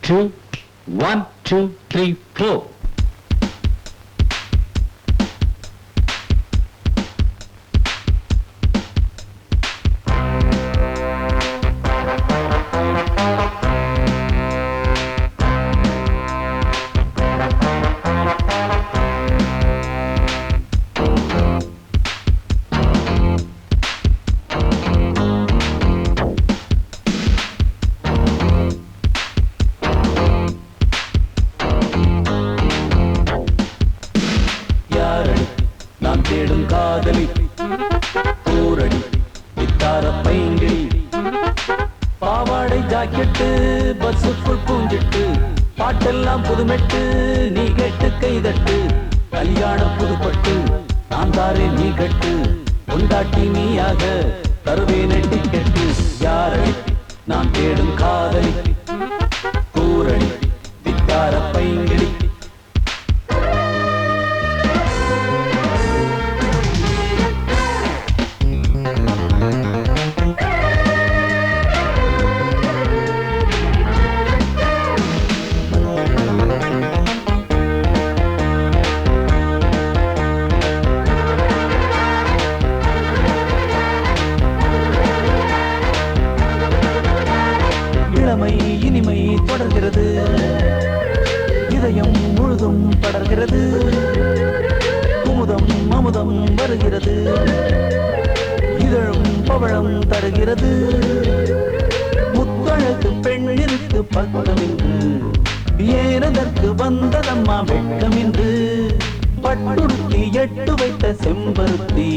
two, 1, 2, 3, 4. பாவாடை jacket பஸ்ஸுக்குள் பூஞ்சிட்டு பாட்டெல்லாம் புதுமெட்டு நீ கேட்டு கைதட்டு கல்யாணம் புதுப்பட்டு நான் தாரே நீ கட்டு கொண்டாட்டி நீயாக தருவேன் டிக்கெட்டு யாரடி நான் தேடும் காதலி கூரடி வித்தார பைங்கிடி இனிமை தொடர்கிறது இதயம் முழுதும் படர்கிறது குமுதம் அமுதம் வருகிறது இதழும் பவழம் தருகிறது முத்தழகு பெண்ணிற்கு பக்கமின்று ஏனதற்கு வந்ததம்மா வெட்கமின்று பட்டுடுத்தி எட்டு வைத்த செம்பருத்தி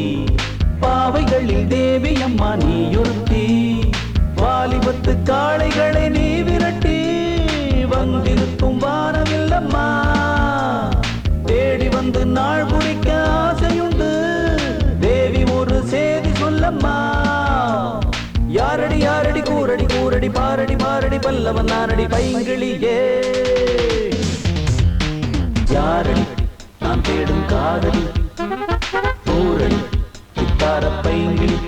பாவைகளில் தேவி அம்மா நீயொருத்தி வாலிபத்து காளைகளை நீ விரட்டி வந்திருக்கும் வானமில்லம்மா தேடி வந்து நாள் குறிக்க ஆசையுண்டு தேவி ஒரு செய்தி சொல்லம்மா யாரடி யாரடி கூரடி கூரடி பாரடி பாரடி பல்லவன் நாரடி பைங்கிளியே யாரடி நான் தேடும் காதலி கூரடி வித்தார பைங்கிளி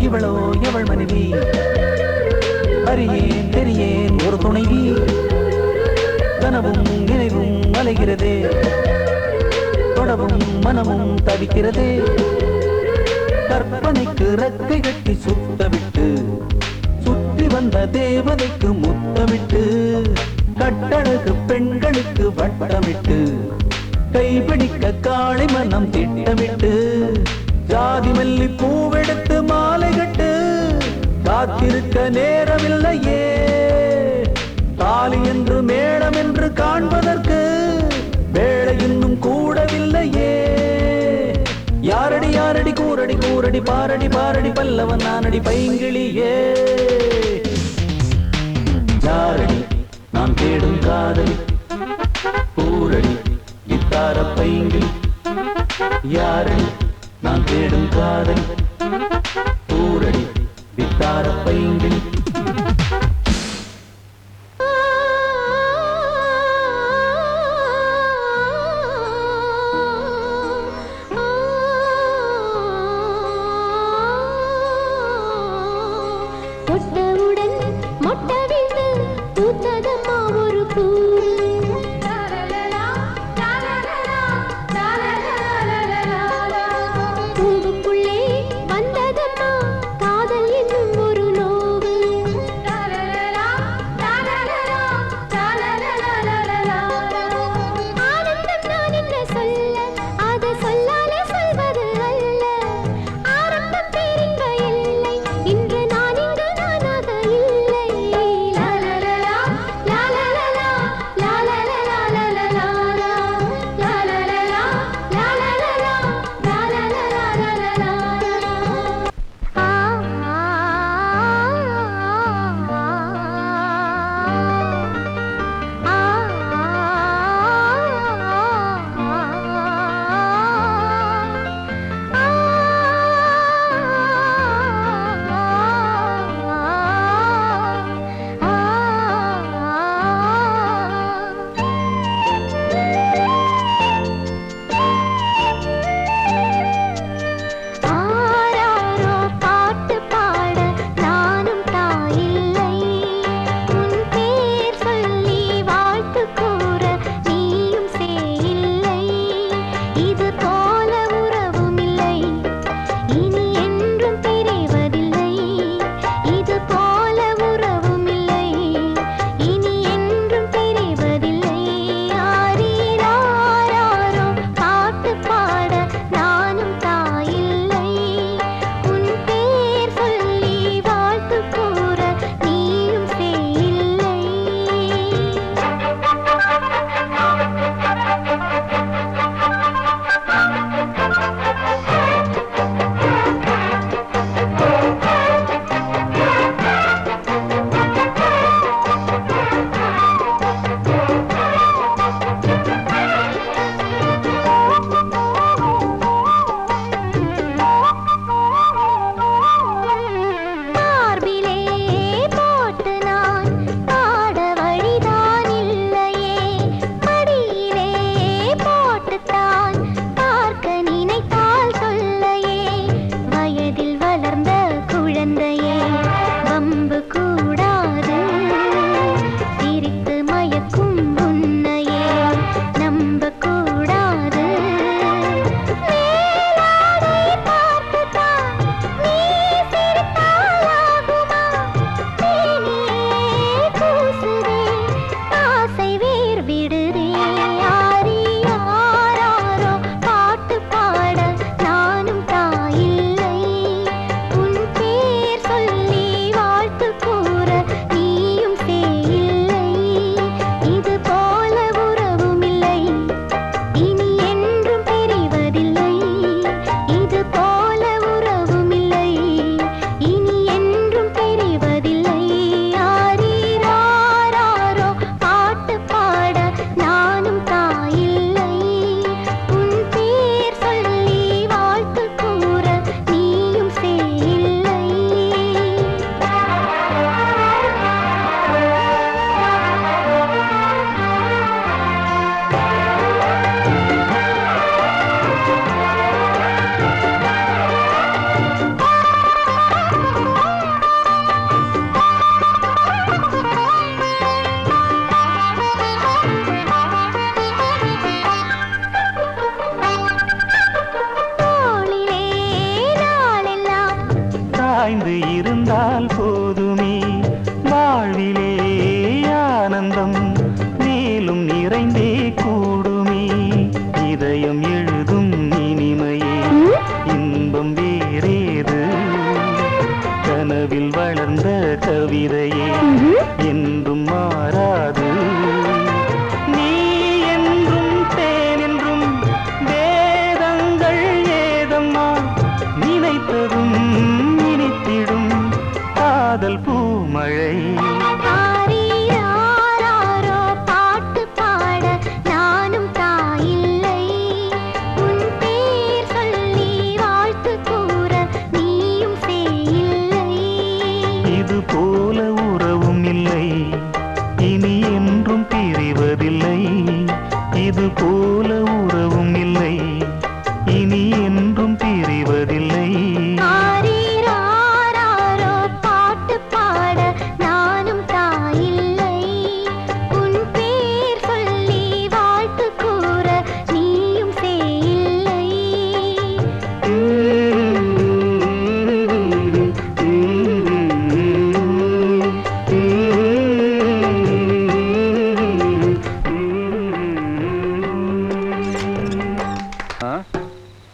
இவளோ எவள் மனைவி அறியேன் தெரியேன் ஒரு துணைவி கனவும் நினைவும் அலைகிறதே தொடவும் மனமும் தவிக்கிறதே கற்பனைக்கு ரெக்கை கட்டி சுத்தவிட்டு சுற்றி வந்த தேவதைக்கு முத்தமிட்டு கட்டழகு பெண்களுக்கு வட்டமிட்டு கைபிடிக்க காளை மனம் திட்டமிட்டு ஜாதி மல்லி பூவெடுத்து மாலை கட்டு காத்திருக்க நேரமில்லையே தாலி என்று மேடம் என்று காண்பதற்கு வேளை இன்னும் கூடவில்லையே யாரடி யாரடி கூரடி கூரடி பாரடி பாரடி பல்லவன் நானடி பைங்கிளியே யாரடி நான் தேடும் காதலி கூரடி வித்தார பைங்கிளி யாரடி நான் தேடும் காதலி கூரடி வித்தார பைங்கிளி தொட்டவுடன் மொட்டவிட்டு பூத்ததம்மா ஒரு பூ பூவுக்குள்ளே வந்ததம்மா காதல் என்னும் ஒரு நோவு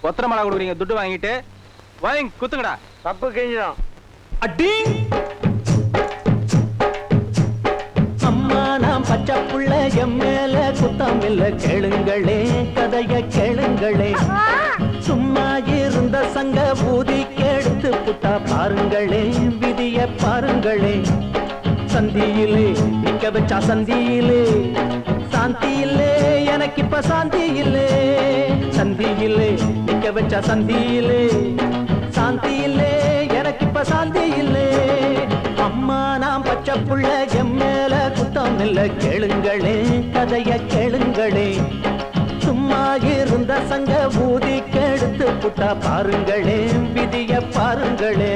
கொத்தர மழை கொடுக்குறீங்க துட்டு வாங்கிட்டு வாங்க குத்துங்கடா. தப்பு கெஞ்சிடும். அடி அம்மா நாம் பச்சை புள்ள எம் மேல குத்தம் இல்ல, கேளுங்களே கதைய கேளுங்களே. சும்மா இருந்த சங்க ஊதி கெடுத்து புட்டா பாருங்களே, விதிய பாருங்களே. சந்தியிலே நிக்க வச்சா சந்தியிலே சாந்தி இல்லே, எனக்கு இப்ப சாந்தி இல்லே. சந்தியிலே நிக்க வச்சா சந்தியிலே சாந்தி இல்லே, எனக்கு இப்ப சாந்தி இல்லே. அம்மா நாம் பச்சை புள்ள எம் மேல குத்தம் இல்ல, கேளுங்களே கதைய கேளுங்களே. சும்மா இருந்த சங்க ஊதி கெடுத்து புட்டா பாருங்களே, விதிய பாருங்களே.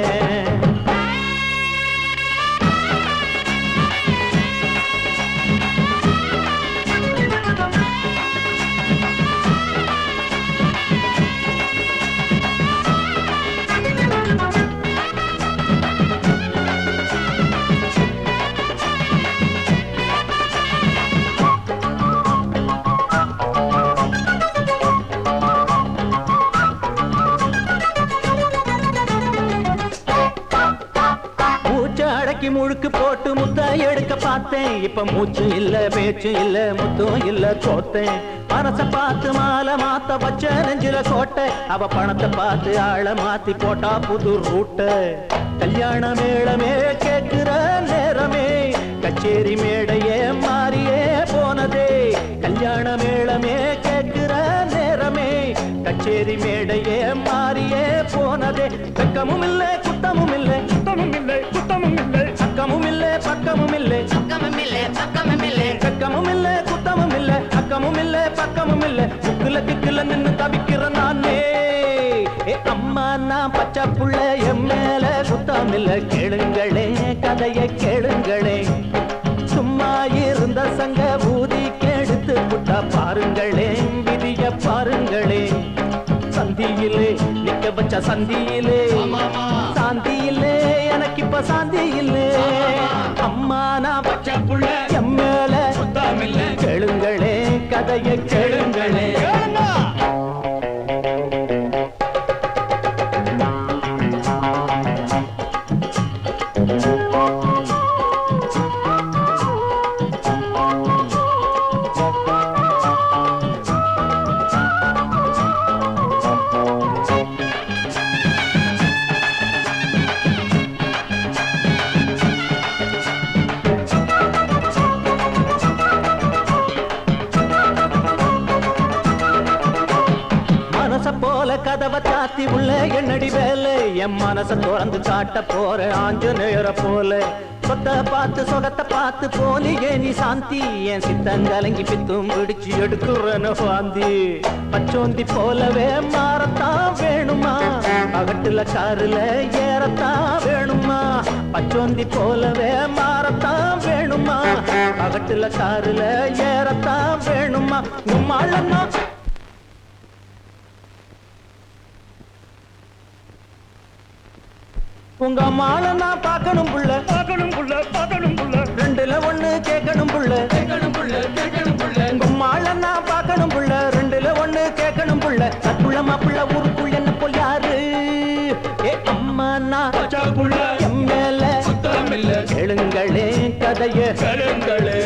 முழுக்கு போட்டு முத்தா எடுக்க பார்த்தேன், இப்ப மூச்சு இல்ல பேச்சு இல்ல முத்தும் இல்ல தோத்தேன். மனச பார்த்து மாலை மாத்த வச்ச நெஞ்சில கோட்டை, அவ பணத்தை பார்த்து ஆள மாத்தி போட்டா புது ரூட்ட. கல்யாண மேளமே கேட்கிற நேரமே கச்சேரி மேடையே மாறியே போனதே. கல்யாண மேளமே கேட்கிற நேரமே கச்சேரி மேடையே மாறியே போனதே. வெக்கமும் இல்லை குத்தமும் இல்லை, குத்தமும் இல்லை குத்தமும் இல்லை, அக்கமும் இல்லை பக்கமும் இல்லை, அக்கமும் இல்லை பக்கமும் இல்லை, வெக்கமும் இல்லை குத்தமும் இல்லை, அக்கமும் இல்லை பக்கமும் இல்லை. முக்குல திக்குல நின்னு தவிக்கிற நானே. அம்மா நான் பச்சை புள்ள எம் மேல குத்தம் இல்லை, கேளுங்களே கதைய கேளுங்களே. சும்மா இருந்த சங்க ஊதி கெடுத்து புட்டா பாருங்களே, விதிய பாருங்களே. சந்தியிலே நிக்க வச்ச சந்தியிலே சாந்தியிலே, எனக்கு இப்ப சாந்தி இல்லே. அம்மா நான் பச்சை புள்ள எம் மேல குத்தம் இல்லை, கேளுங்களே கதைய கேளுங்களே. போல கதவை தாத்தி உள்ள என்னடி வேலை, என் மனச திறந்து காட்ட போற ஆஞ்சநேயர போல. சொத்த பார்த்து சொகத்தை பார்த்து போலியே நீ சாந்தி, என் சித்தங்கலங்கி பித்தும் பிடிச்சு எடுக்குறன வாந்தி. பச்சோந்தி போலவே மாறத்தான் வேணுமா, பகட்டுல காருல ஏறத்தான் வேணுமா. பச்சோந்தி போலவே மாறத்தான் வேணுமா, பகட்டுல காருல ஏறத்தான் வேணுமா. உம்மாளன்னா உங்க மாலை நான் பார்க்கணும் புள்ள, பார்க்கணும் புள்ள பார்க்கணும் புள்ள. ரெண்டுல ஒண்ணு கேட்கணும் புள்ள, கேட்கணும் புள்ள கேட்கணும் புள்ள. உங்க மாலை நான் பார்க்கணும் புள்ள, ரெண்டுல ஒண்ணு கேட்கணும் புள்ள. தப்புள்ள மாப்புள்ள ஊருக்குள்ள என்ன போல் யாரு. அம்மா நான் பச்சை புள்ள எம் மேல குத்தம் இல்ல, கேளுங்களே கதைய கேளுங்களே.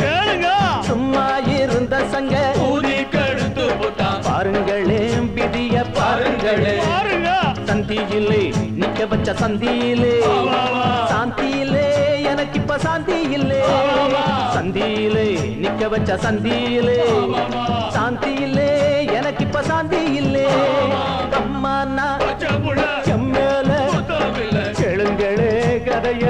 சும்மா இருந்த சங்க ஊதி கெடுத்து போட்டா பாருங்களே, விதிய பாருங்களே. சந்தியிலே நிக்க வச்ச சந்தியிலே சாந்தியிலே, எனக்கு இப்ப சாந்தி இல்லே. சந்தியிலே நிக்க வச்ச சந்தியிலே சாந்தியிலே, எனக்கு இப்ப சாந்தி இல்லே. அம்மா நான் எம் மேல கேளுங்களே கதைய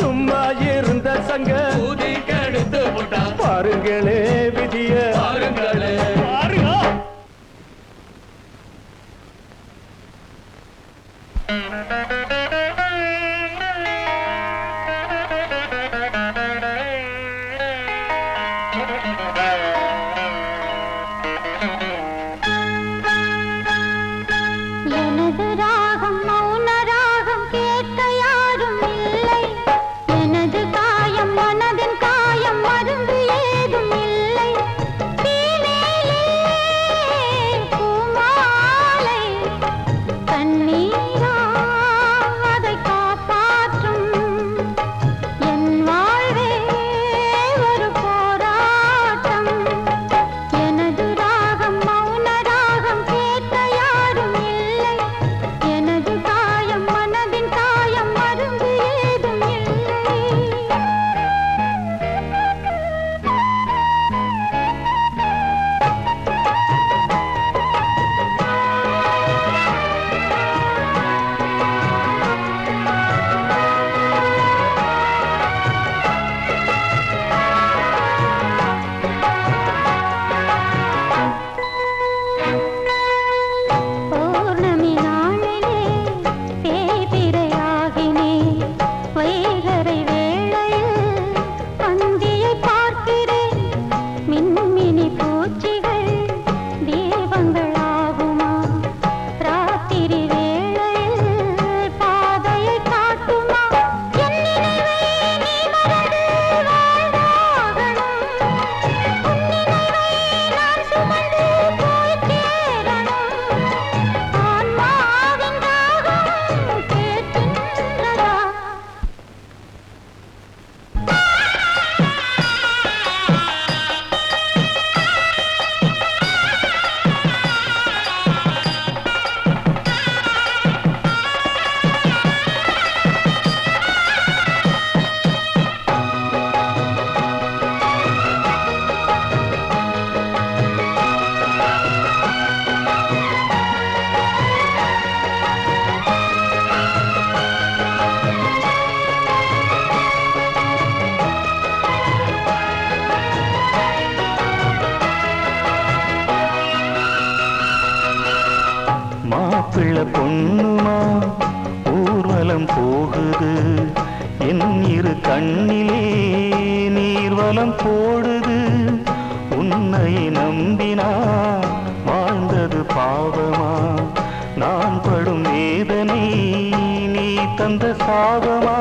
சும்மா இருந்த சங்க ஊதி கெடுத்து போட்டா பாருங்களே, விதிய பாருங்களே. பொண்ணுமா ஊர்வலம் போகுது என் இரு கண்ணிலே நீர்வலம் போடுது உன்னை நம்பினா வாழ்ந்தது பாவமா நான் படும் வேதனை நீ தந்த சாபமா